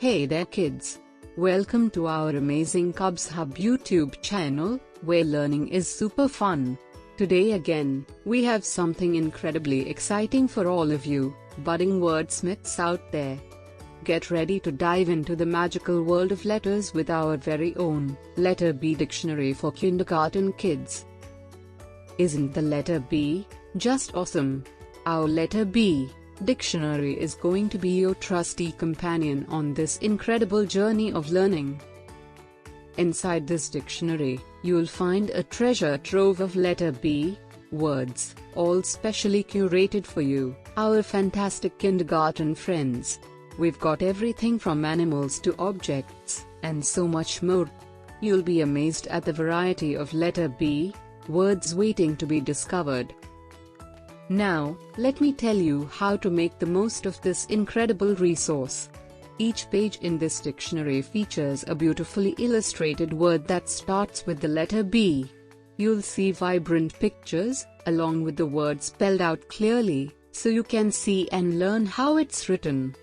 Hey there kids! Welcome to our amazing Cubs'Hub YouTube channel, where learning is super fun. Today again, we have something incredibly exciting for all of you, budding wordsmiths out there. Get ready to dive into the magical world of letters with our very own Letter B dictionary for kindergarten kids. Isn't the letter B just awesome? Our Letter B dictionary is going to be your trusty companion on this incredible journey of learning. Inside this dictionary, you'll find a treasure trove of letter B words, all specially curated for you, our fantastic kindergarten friends. We've got everything from animals to objects, and so much more. You'll be amazed at the variety of letter B words waiting to be discovered. Now, let me tell you how to make the most of this incredible resource. Each page in this dictionary features a beautifully illustrated word that starts with the letter B. You'll see vibrant pictures, along with the word spelled out clearly, so you can see and learn how it's written.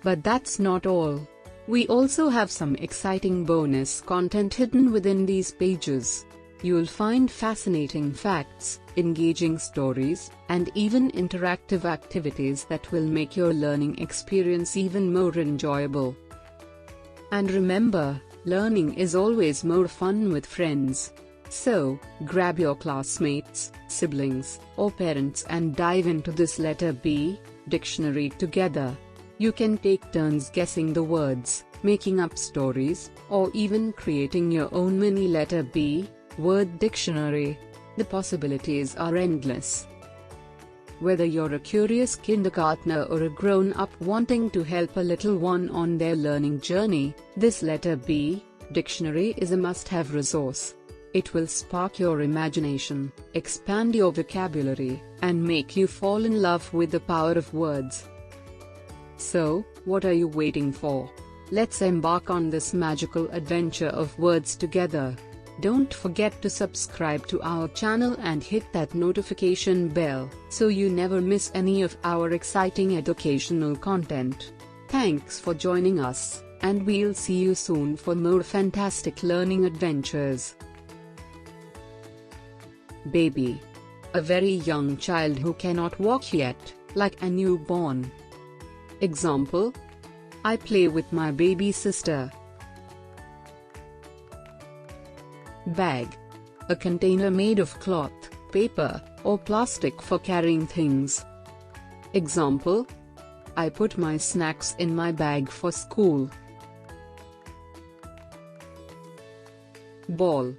But that's not all. We also have some exciting bonus content hidden within these pages. You'll find fascinating facts, engaging stories, and even interactive activities that will make your learning experience even more enjoyable. And remember, learning is always more fun with friends. So, grab your classmates, siblings, or parents and dive into this letter B dictionary together. You can take turns guessing the words, making up stories, or even creating your own mini letter B word dictionary. The possibilities are endless. Whether you're a curious kindergartner or a grown-up wanting to help a little one on their learning journey, this letter B dictionary is a must-have resource. It will spark your imagination, expand your vocabulary, and make you fall in love with the power of words. So, what are you waiting for? Let's embark on this magical adventure of words together. Don't forget to subscribe to our channel and hit that notification bell, so you never miss any of our exciting educational content. Thanks for joining us, and we'll see you soon for more fantastic learning adventures. Baby. A very young child who cannot walk yet, like a newborn. Example: I play with my baby sister. Bag. A container made of cloth, paper, or plastic for carrying things. Example: I put my snacks in my bag for school. Ball.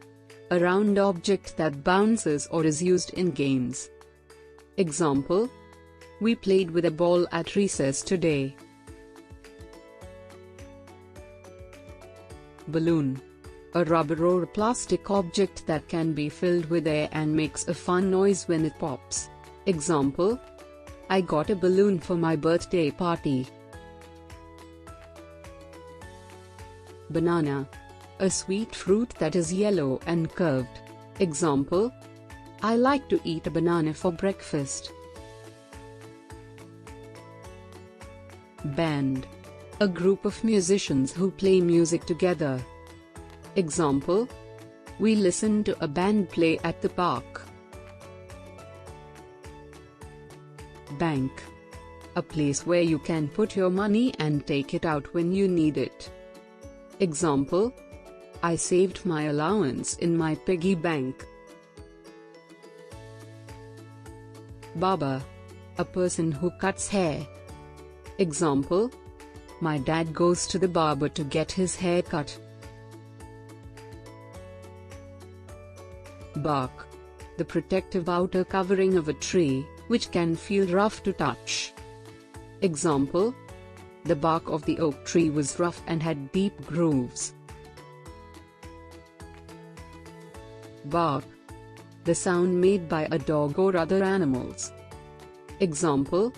A round object that bounces or is used in games. Example: we played with a ball at recess today. Balloon. A rubber or plastic object that can be filled with air and makes a fun noise when it pops. Example: I got a balloon for my birthday party. Banana. A sweet fruit that is yellow and curved. Example: I like to eat a banana for breakfast. Band. A group of musicians who play music together. Example: we listened to a band play at the park. Bank. A place where you can put your money and take it out when you need it. Example: I saved my allowance in my piggy bank. Barber. A person who cuts hair. Example: my dad goes to the barber to get his hair cut. Bark. The protective outer covering of a tree, which can feel rough to touch. Example: the bark of the oak tree was rough and had deep grooves. Bark. The sound made by a dog or other animals. Example: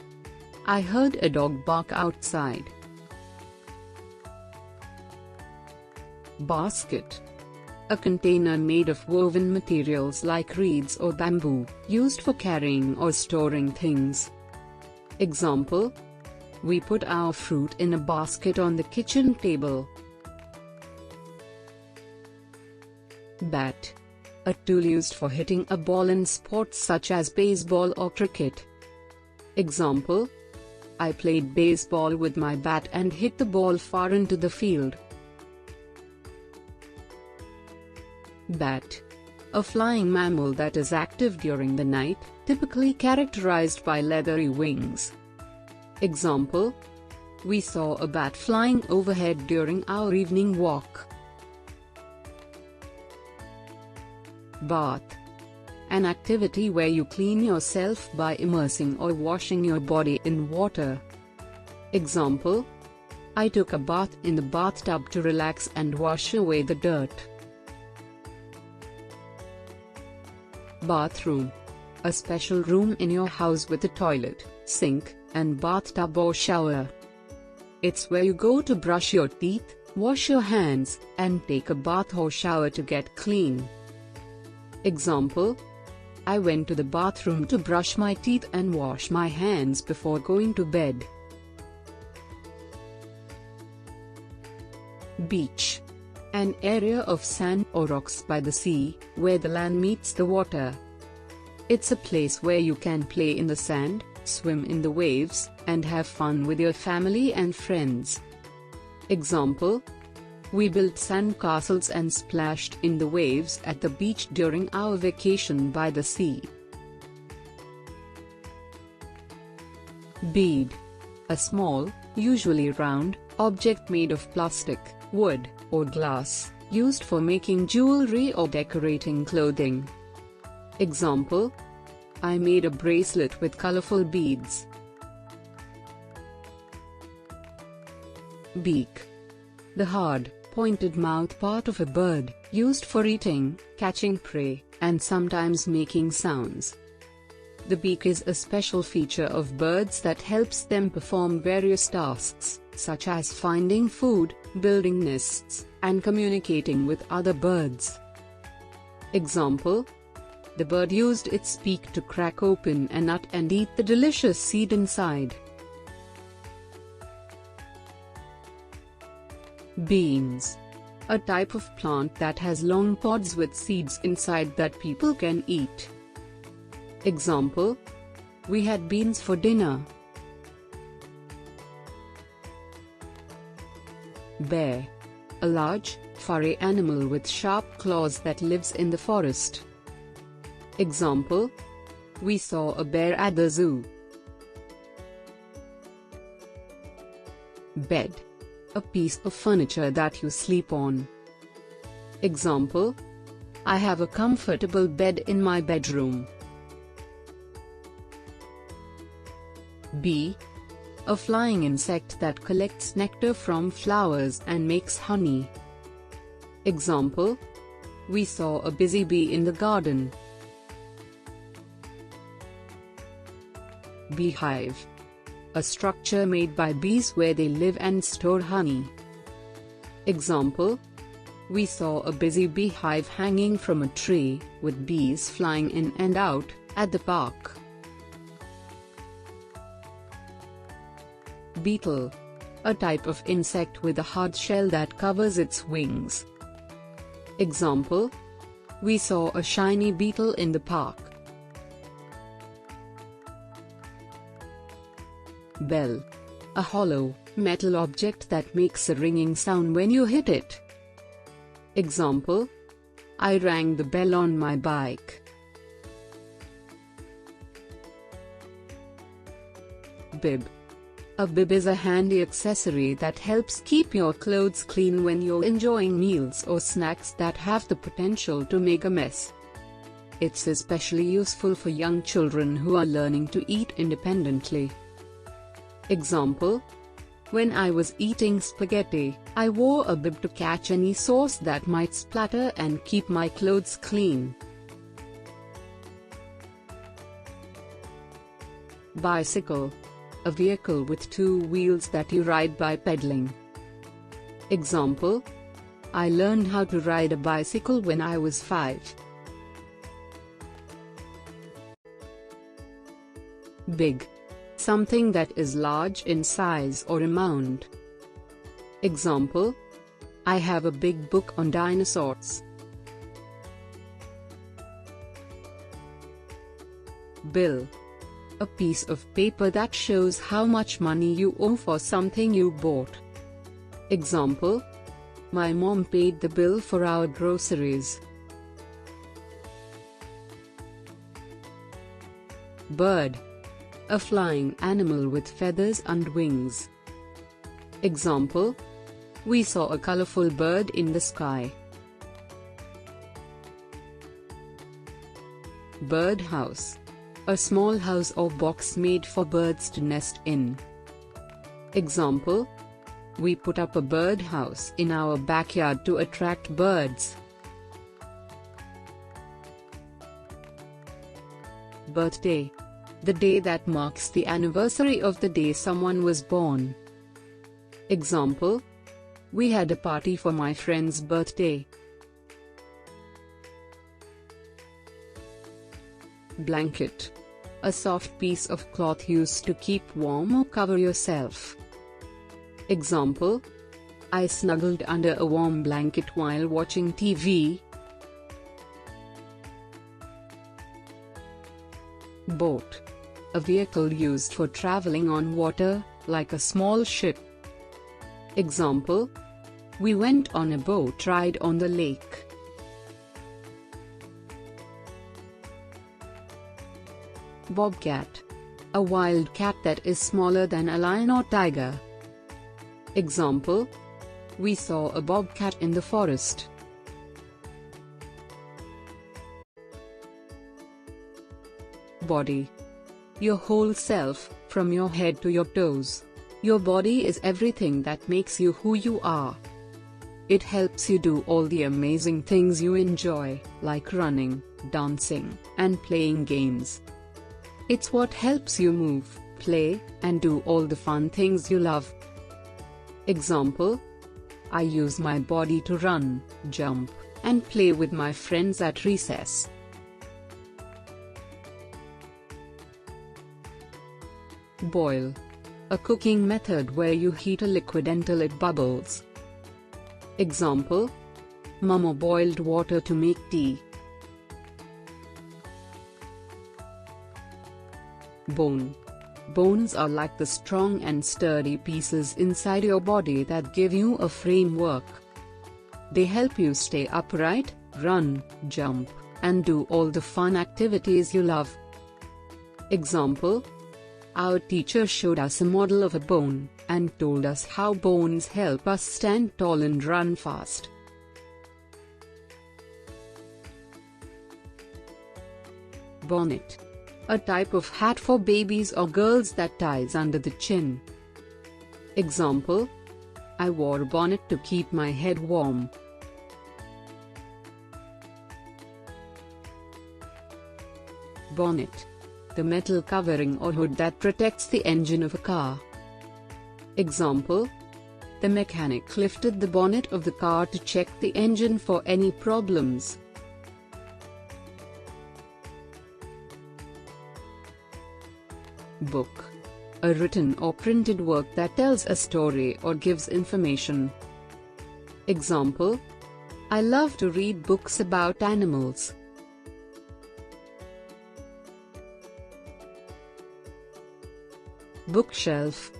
I heard a dog bark outside. Basket. A container made of woven materials like reeds or bamboo, used for carrying or storing things. Example: We put our fruit in a basket on the kitchen table. Bat. A tool used for hitting a ball in sports such as baseball or cricket. Example: I played baseball with my bat and hit the ball far into the field. Bat. A flying mammal that is active during the night, typically characterized by leathery wings. Example: we saw a bat flying overhead during our evening walk. Bath. An activity where you clean yourself by immersing or washing your body in water. Example: I took a bath in the bathtub to relax and wash away the dirt. Bathroom. A special room in your house with a toilet, sink, and bathtub or shower. It's where you go to brush your teeth, wash your hands, and take a bath or shower to get clean. Example: I went to the bathroom to brush my teeth and wash my hands before going to bed. Beach. An area of sand or rocks by the sea, where the land meets the water. It's a place where you can play in the sand, swim in the waves, and have fun with your family and friends. Example: we built sand castles and splashed in the waves at the beach during our vacation by the sea. Bead. A small, usually round, object made of plastic, wood, or glass, used for making jewelry or decorating clothing. Example: I made a bracelet with colorful beads. Beak. The hard, pointed mouth part of a bird, used for eating, catching prey, and sometimes making sounds. The beak is a special feature of birds that helps them perform various tasks, such as finding food, building nests, and communicating with other birds. Example: the bird used its beak to crack open a nut and eat the delicious seed inside. Beans. A type of plant that has long pods with seeds inside that people can eat. Example: we had beans for dinner. Bear. A large, furry animal with sharp claws that lives in the forest. Example: we saw a bear at the zoo. Bed. A piece of furniture that you sleep on. Example: I have a comfortable bed in my bedroom. Bee. A flying insect that collects nectar from flowers and makes honey. Example: we saw a busy bee in the garden. Beehive. A structure made by bees where they live and store honey. Example: we saw a busy beehive hanging from a tree, with bees flying in and out, at the park. Beetle. A type of insect with a hard shell that covers its wings. Example: we saw a shiny beetle in the park. Bell. A hollow, metal object that makes a ringing sound when you hit it. Example: I rang the bell on my bike. Bib. A bib is a handy accessory that helps keep your clothes clean when you're enjoying meals or snacks that have the potential to make a mess. It's especially useful for young children who are learning to eat independently. Example: when I was eating spaghetti, I wore a bib to catch any sauce that might splatter and keep my clothes clean. Bicycle. A vehicle with two wheels that you ride by pedaling. Example: I learned how to ride a bicycle when I was 5. Big. something that is large in size or amount. Example: I have a big book on dinosaurs. Bill. A piece of paper that shows how much money you owe for something you bought. Example: my mom paid the bill for our groceries. Bird. A flying animal with feathers and wings. Example: we saw a colorful bird in the sky. Birdhouse. A small house or box made for birds to nest in. Example: we put up a birdhouse in our backyard to attract birds. Birthday. The day that marks the anniversary of the day someone was born. Example: we had a party for my friend's birthday. Blanket. A soft piece of cloth used to keep warm or cover yourself. Example: I snuggled under a warm blanket while watching TV. Boat. A vehicle used for traveling on water, like a small ship. Example: we went on a boat ride on the lake. Bobcat. A wild cat that is smaller than a lion or tiger. Example: we saw a bobcat in the forest. Body. Your whole self, from your head to your toes. Your body is everything that makes you who you are. It helps you do all the amazing things you enjoy, like running, dancing, and playing games. It's what helps you move, play, and do all the fun things you love. Example: I use my body to run, jump, and play with my friends at recess. Boil. A cooking method where you heat a liquid until it bubbles. Example: Mama boiled water to make tea. Bone. Bones are like the strong and sturdy pieces inside your body that give you a framework. They help you stay upright, run, jump, and do all the fun activities you love. Example: our teacher showed us a model of a bone, and told us how bones help us stand tall and run fast. Bonnet. A type of hat for babies or girls that ties under the chin. Example: I wore a bonnet to keep my head warm. Bonnet. The metal covering or hood that protects the engine of a car. Example: the mechanic lifted the bonnet of the car to check the engine for any problems. Book. A written or printed work that tells a story or gives information. Example: I love to read books about animals. Bookshelf.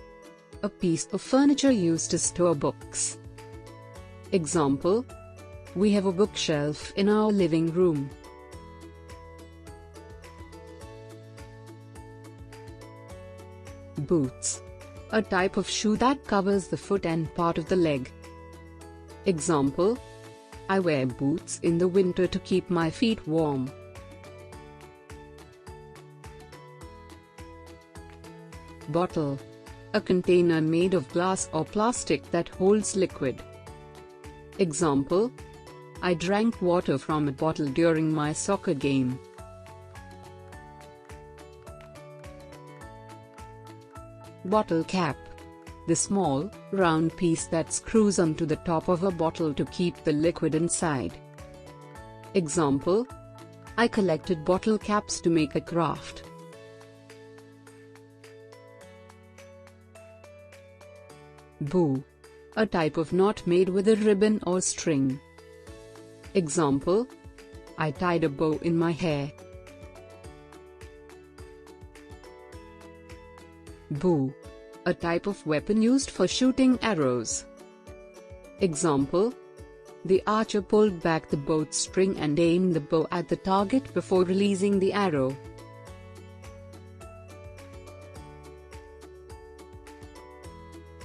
A piece of furniture used to store books. Example: we have a bookshelf in our living room. Boots. A type of shoe that covers the foot and part of the leg. Example: I wear boots in the winter to keep my feet warm. Bottle. A container made of glass or plastic that holds liquid. Example: I drank water from a bottle during my soccer game. Bottle cap. The small, round piece that screws onto the top of a bottle to keep the liquid inside. Example: I collected bottle caps to make a craft. Bow, a type of knot made with a ribbon or string. Example: I tied a bow in my hair. Bow, a type of weapon used for shooting arrows. Example: the archer pulled back the bowstring and aimed the bow at the target before releasing the arrow.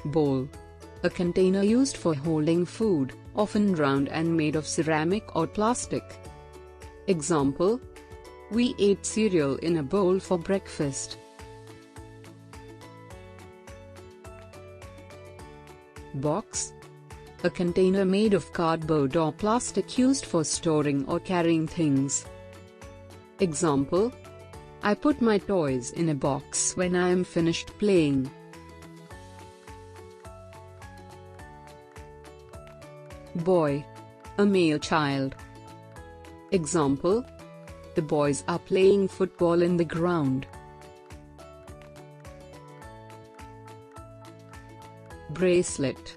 Bowl, a container used for holding food, often round and made of ceramic or plastic. Example: we ate cereal in a bowl for breakfast. Box, a container made of cardboard or plastic used for storing or carrying things. Example: I put my toys in a box when I am finished playing. Boy, a male child. Example: the boys are playing football in the ground. Bracelet,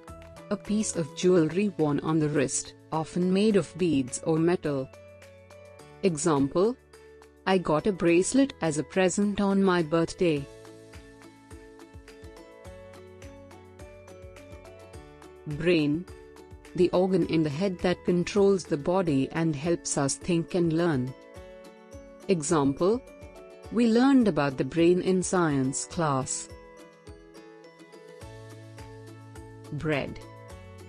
a piece of jewelry worn on the wrist, often made of beads or metal. Example: I got a bracelet as a present on my birthday. Brain, the organ in the head that controls the body and helps us think and learn. Example: we learned about the brain in science class. Bread,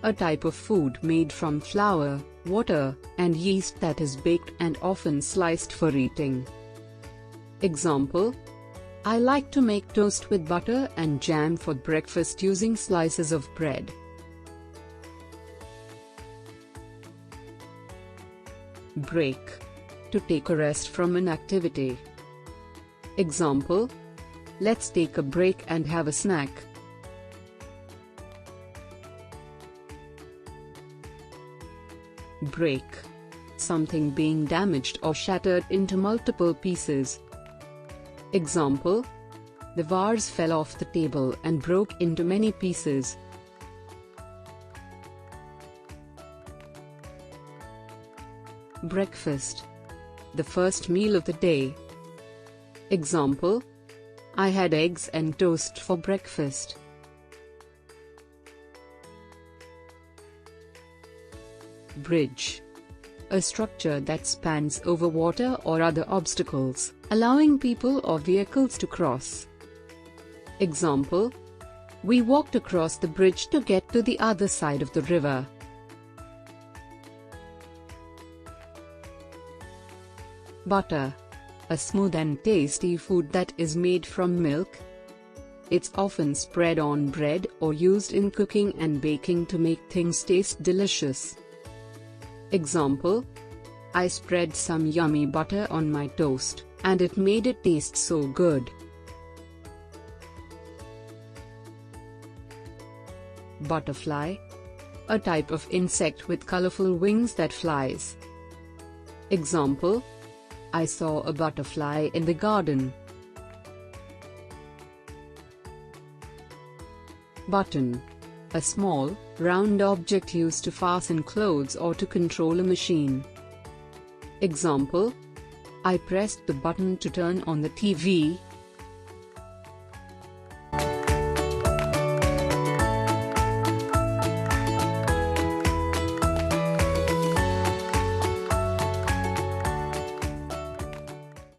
a type of food made from flour, water, and yeast that is baked and often sliced for eating. Example: I like to make toast with butter and jam for breakfast using slices of bread. Break, to take a rest from an activity. Example: let's take a break and have a snack. Break, something being damaged or shattered into multiple pieces. Example: the vase fell off the table and broke into many pieces. Breakfast, the first meal of the day. Example: I had eggs and toast for breakfast. Bridge, a structure that spans over water or other obstacles, allowing people or vehicles to cross. Example: we walked across the bridge to get to the other side of the river. Butter, a smooth and tasty food that is made from milk. It's often spread on bread or used in cooking and baking to make things taste delicious. Example: I spread some yummy butter on my toast, and it made it taste so good. Butterfly, a type of insect with colorful wings that flies. Example: I saw a butterfly in the garden. Button, a small, round object used to fasten clothes or to control a machine. Example: I pressed the button to turn on the TV,